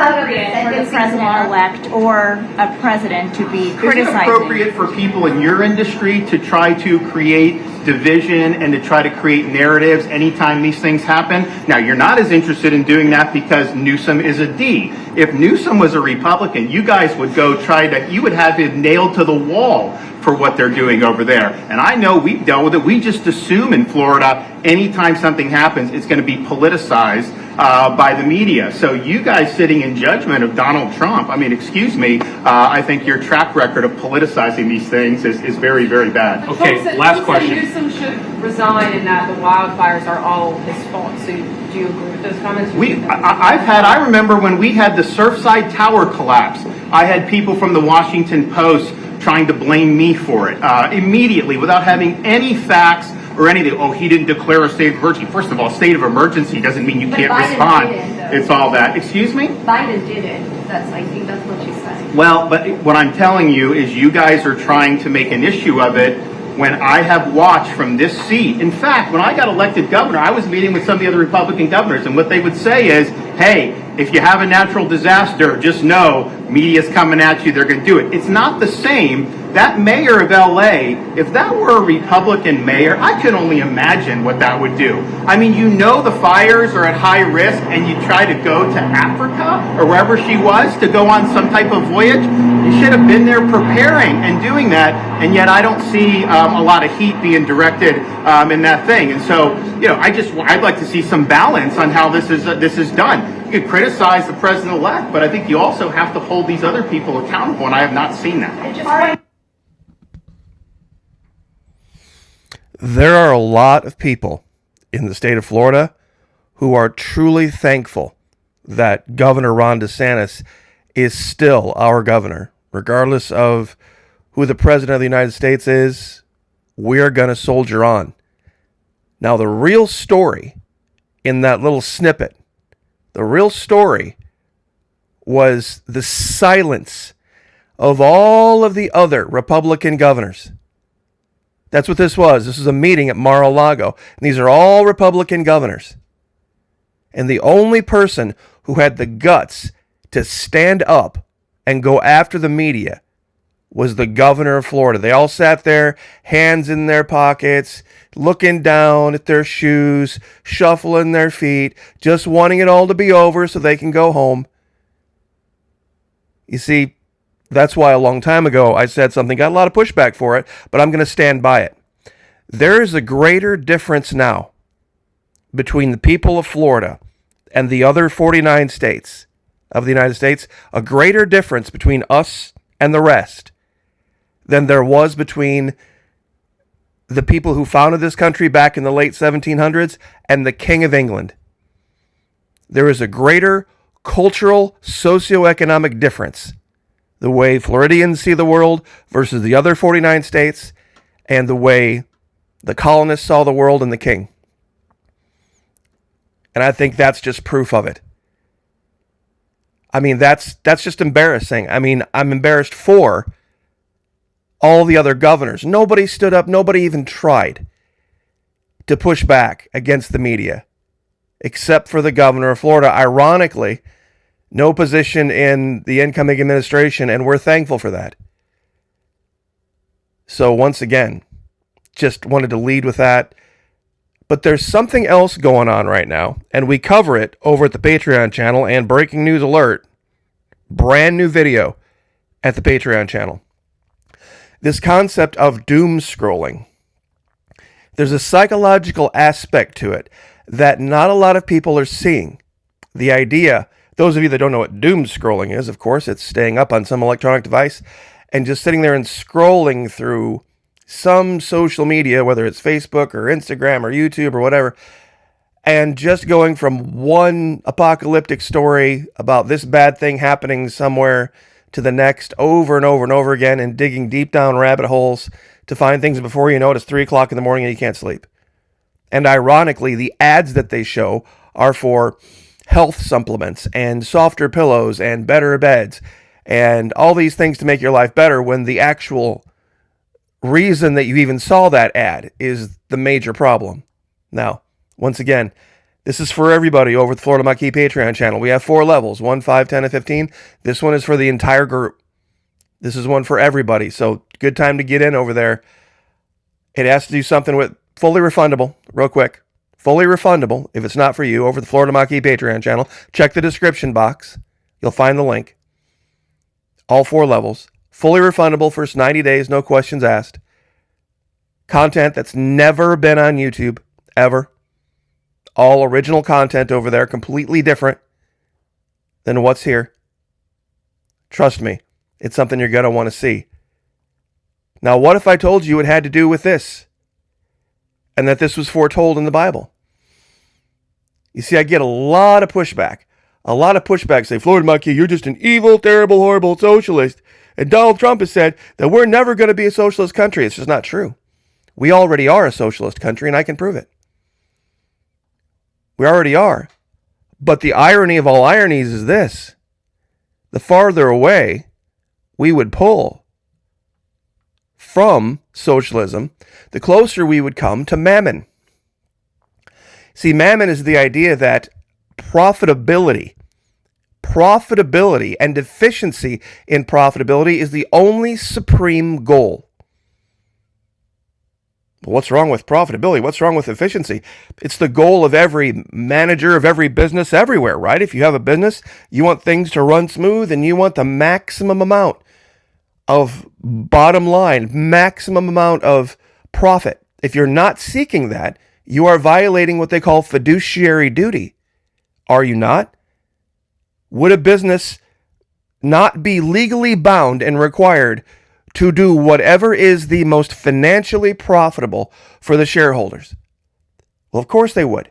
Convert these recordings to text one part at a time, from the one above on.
appropriate for the president-elect or a president to be criticizing. Is it appropriate for people in your industry to try to create division and to try to create narratives anytime these things happen? Now, you're not as interested in doing that because Newsom is a D. If Newsom was a Republican, you guys would you would have him nailed to the wall for what they're doing over there. And I know we've dealt with it. We just assume in Florida, anytime something happens, it's going to be politicized by the media. So you guys sitting in judgment of Donald Trump, I mean, excuse me, I think your track record of politicizing these things is very, very bad. Okay, last question. Newsom should resign and that the wildfires are all his fault. So do you agree with those comments? I remember when we had the Surfside Tower collapse, I had people from the Washington Post trying to blame me for it immediately without having any facts or anything. Oh, he didn't declare a state of emergency. First of all, state of emergency doesn't mean you can't respond. It's all that. Excuse me? Biden did it. I think that's what she's saying. Well, but what I'm telling you is you guys are trying to make an issue of it when I have watched from this seat. In fact, when I got elected governor, I was meeting with some of the other Republican governors, and what they would say is, hey, if you have a natural disaster, just know media's coming at you, they're going to do it. It's not the same. That mayor of LA, if that were a Republican mayor, I could only imagine what that would do. I mean, you know the fires are at high risk and you try to go to Africa or wherever she was to go on some type of voyage. You should have been there preparing and doing that, and yet I don't see a lot of heat being directed in that thing. And so, I'd like to see some balance on how this is done. You could criticize the president-elect, but I think you also have to hold these other people accountable, and I have not seen that. There are a lot of people in the state of Florida who are truly thankful that Governor Ron DeSantis is still our governor. Regardless of who the president of the United States is, we're going to soldier on. Now, the real story in that little snippet, the real story was the silence of all of the other Republican governors. That's what this was. This was a meeting at Mar-a-Lago. And these are all Republican governors. And the only person who had the guts to stand up and go after the media was the governor of Florida. They all sat there, hands in their pockets, looking down at their shoes, shuffling their feet, just wanting it all to be over so they can go home. You see, that's why a long time ago I said something, got a lot of pushback for it, but I'm going to stand by it. There is a greater difference now between the people of Florida and the other 49 states of the United States, a greater difference between us and the rest than there was between the people who founded this country back in the late 1700s and the King of England. There is a greater cultural, socioeconomic difference. The way Floridians see the world versus the other 49 states, and the way the colonists saw the world and the king. And I think that's just proof of it. I mean, that's just embarrassing. I mean, I'm embarrassed for all the other governors. Nobody stood up, nobody even tried to push back against the media, except for the governor of Florida. Ironically, no position in the incoming administration, and we're thankful for that. So once again, just wanted to lead with that. But there's something else going on right now, and we cover it over at the Patreon channel, and breaking news alert, brand new video at the Patreon channel. This concept of doom scrolling. There's a psychological aspect to it that not a lot of people are seeing. The idea, those of you that don't know what doom scrolling is, of course, it's staying up on some electronic device and just sitting there and scrolling through some social media, whether it's Facebook or Instagram or YouTube or whatever, and just going from one apocalyptic story about this bad thing happening somewhere to the next over and over and over again, and digging deep down rabbit holes to find things before you know it, it's 3 o'clock in the morning and you can't sleep. And ironically, the ads that they show are for health supplements and softer pillows and better beds and all these things to make your life better, when the actual reason that you even saw that ad is the major problem. Now, once again, This is for everybody over at the Florida Maquis Patreon channel. We have 4 levels, 1, 5, 10, and 15. This one is for the entire group. This is one for everybody. So good time to get in over there. It has to do something with fully refundable, real quick. Fully refundable, if it's not for you, over at the Florida Maquis Patreon channel. Check the description box. You'll find the link. All 4 levels. Fully refundable, first 90 days, no questions asked. Content that's never been on YouTube, ever. All original content over there, completely different than what's here. Trust me, it's something you're going to want to see. Now, what if I told you it had to do with this? And that this was foretold in the Bible? You see, I get a lot of pushback. A lot of pushback say, Florida Maquis, you're just an evil, terrible, horrible socialist. And Donald Trump has said that we're never going to be a socialist country. It's just not true. We already are a socialist country, and I can prove it. We already are. But the irony of all ironies is this. The farther away we would pull from socialism, the closer we would come to mammon. See, mammon is the idea that profitability and deficiency in profitability is the only supreme goal. What's wrong with profitability? What's wrong with efficiency? It's the goal of every manager of every business everywhere, right? If you have a business, you want things to run smooth and you want the maximum amount of bottom line, maximum amount of profit. If you're not seeking that, you are violating what they call fiduciary duty. Are you not? Would a business not be legally bound and required to do whatever is the most financially profitable for the shareholders? Well, of course they would.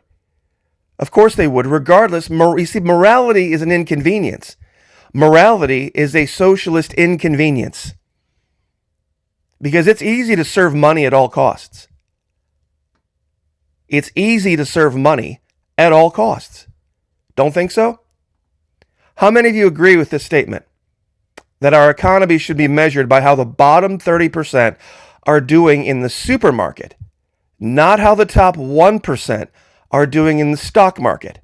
Of course they would, regardless. You see, morality is an inconvenience. Morality is a socialist inconvenience. Because it's easy to serve money at all costs. It's easy to serve money at all costs. Don't think so? How many of you agree with this statement? That our economy should be measured by how the bottom 30% are doing in the supermarket, not how the top 1% are doing in the stock market.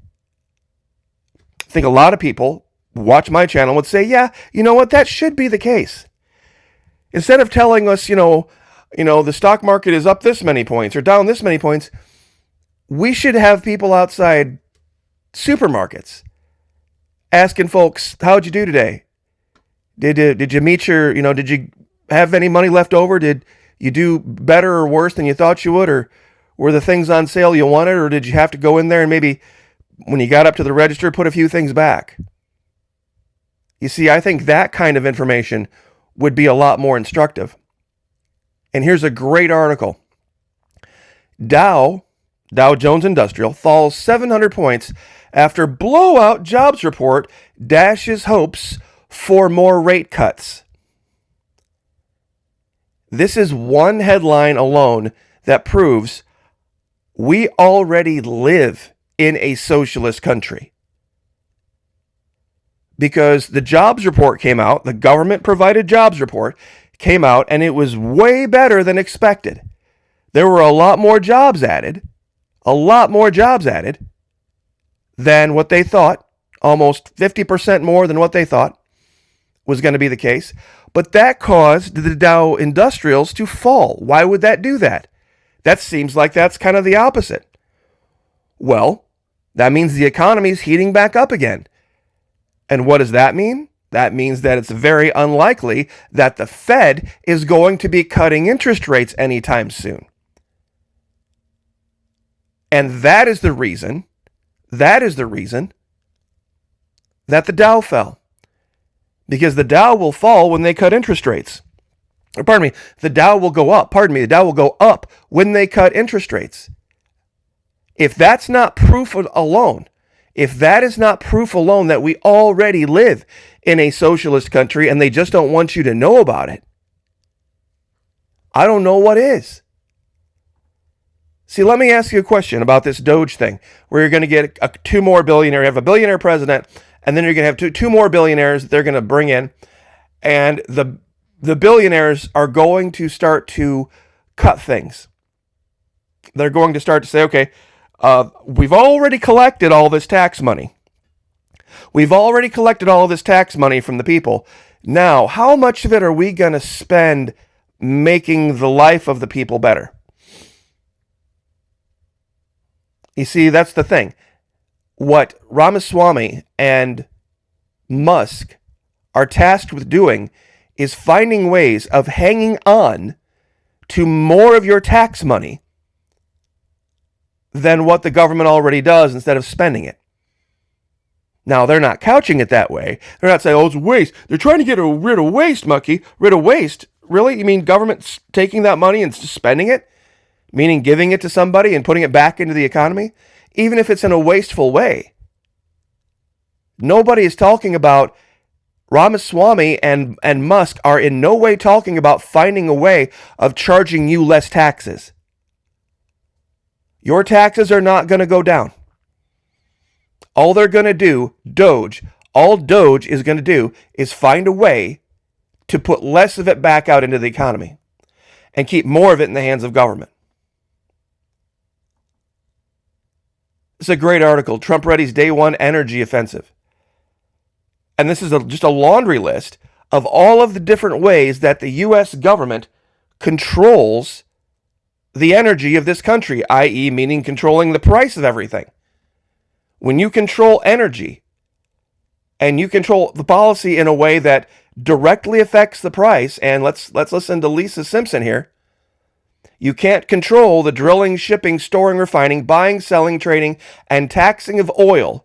I think a lot of people who watch my channel would say, yeah, you know what, that should be the case. Instead of telling us, the stock market is up this many points or down this many points, we should have people outside supermarkets asking folks, how'd you do today? Did you meet your, did you have any money left over? Did you do better or worse than you thought you would? Or were the things on sale you wanted? Or did you have to go in there and maybe when you got up to the register, put a few things back? You see, I think that kind of information would be a lot more instructive. And here's a great article. Dow Jones Industrial falls 700 points after blowout jobs report dashes hopes for more rate cuts. This is one headline alone that proves we already live in a socialist country. Because the jobs report came out, the government provided jobs report came out, and it was way better than expected. There were a lot more jobs added than what they thought, almost 50% more than what they thought was going to be the case. But that caused the Dow Industrials to fall. Why would that do that? That seems like that's kind of the opposite. Well, that means the economy's heating back up again. And what does that mean? That means that it's very unlikely that the Fed is going to be cutting interest rates anytime soon. And that is the reason that the Dow fell. Because the Dow will fall when they cut interest rates. The Dow will go up. The Dow will go up when they cut interest rates. If that's not proof alone, that we already live in a socialist country and they just don't want you to know about it, I don't know what is. See, let me ask you a question about this Doge thing, where you're going to get 2 more billionaires. You have a billionaire president, and then you're going to have two more billionaires that they're going to bring in, and the billionaires are going to start to cut things. They're going to start to say, okay, We've already collected all this tax money. We've already collected all this tax money from the people. Now, how much of it are we going to spend making the life of the people better? You see, that's the thing. What Ramaswamy and Musk are tasked with doing is finding ways of hanging on to more of your tax money than what the government already does instead of spending it. Now, they're not couching it that way. They're not saying, oh, it's waste. They're trying to get rid of waste, Mucky. Rid of waste? Really? You mean government taking that money and spending it? Meaning giving it to somebody and putting it back into the economy? Even if it's in a wasteful way. Nobody is talking about Ramaswamy and Musk are in no way talking about finding a way of charging you less taxes. Your taxes are not going to go down. All they're going to do, all Doge is going to do is find a way to put less of it back out into the economy and keep more of it in the hands of government. It's a great article, Trump Ready's Day One Energy Offensive. And this is just a laundry list of all of the different ways that the U.S. government controls the energy of this country, i.e. meaning controlling the price of everything. When you control energy and you control the policy in a way that directly affects the price, and let's listen to Lisa Simpson here. You can't control the drilling, shipping, storing, refining, buying, selling, trading, and taxing of oil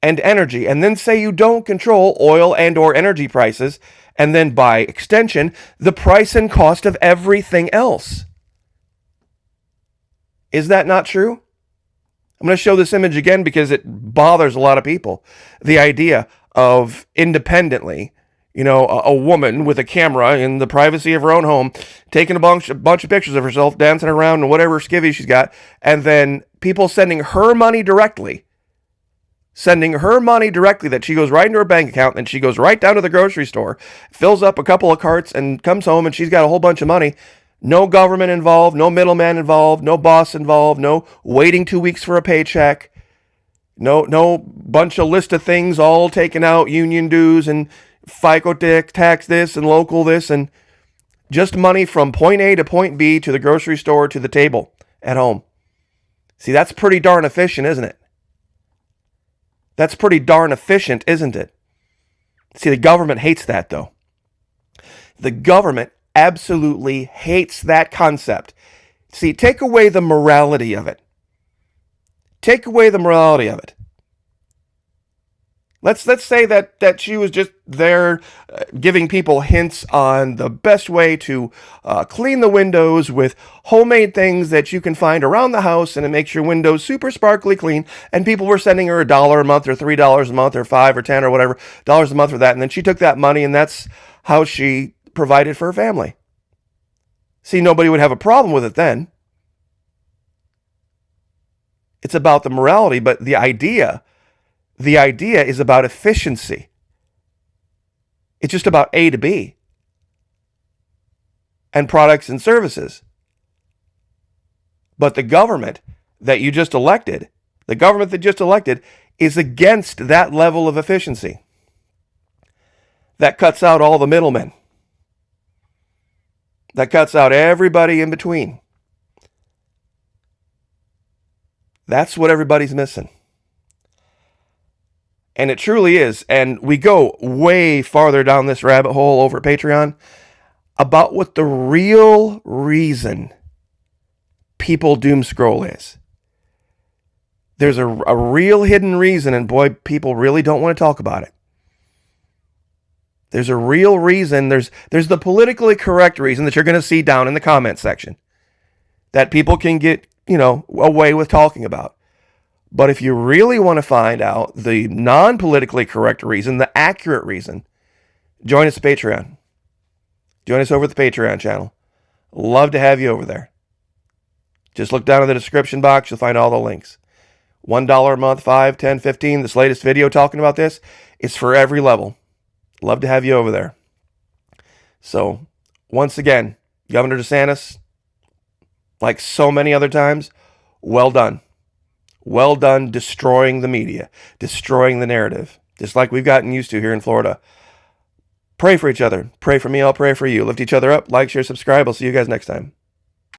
and energy, and then say you don't control oil and or energy prices, and then by extension, the price and cost of everything else. Is that not true? I'm going to show this image again because it bothers a lot of people. The idea of independently, a woman with a camera in the privacy of her own home, taking a bunch of pictures of herself, dancing around and whatever skivvy she's got, and then people sending her money directly that she goes right into her bank account, and she goes right down to the grocery store, fills up a couple of carts, and comes home, and she's got a whole bunch of money. No government involved, no middleman involved, no boss involved, no waiting 2 weeks for a paycheck, no bunch of list of things all taken out, union dues and FICO tax this and local this, and just money from point A to point B to the grocery store to the table at home. See, that's pretty darn efficient, isn't it? That's pretty darn efficient, isn't it? See, the government hates that, though. The government absolutely hates that concept. See, take away the morality of it. Take away the morality of it. Let's say that she was just there giving people hints on the best way to clean the windows with homemade things that you can find around the house, and it makes your windows super sparkly clean, and people were sending her $1 a month or $3 a month or $5 or $10 or whatever dollars a month for that, and then she took that money, and that's how she provided for her family. See, nobody would have a problem with it then. It's about the morality, but the idea is about efficiency. It's just about A to B and products and services. But the government that just elected is against that level of efficiency. That cuts out all the middlemen. That cuts out everybody in between. That's what everybody's missing. And it truly is. And we go way farther down this rabbit hole over at Patreon about what the real reason people doom scroll is. There's a real hidden reason, and boy, people really don't want to talk about it. There's a real reason. There's the politically correct reason that you're going to see down in the comment section that people can get, away with talking about. But if you really want to find out the non-politically correct reason, the accurate reason, join us at Patreon. Join us over at the Patreon channel. Love to have you over there. Just look down in the description box. You'll find all the links. $1 a month, $5, $10, $15. This latest video talking about this is for every level. Love to have you over there. So, once again, Governor DeSantis, like so many other times, well done. Well done destroying the media, destroying the narrative, just like we've gotten used to here in Florida. Pray for each other. Pray for me, I'll pray for you. Lift each other up. Like, share, subscribe. I'll see you guys next time.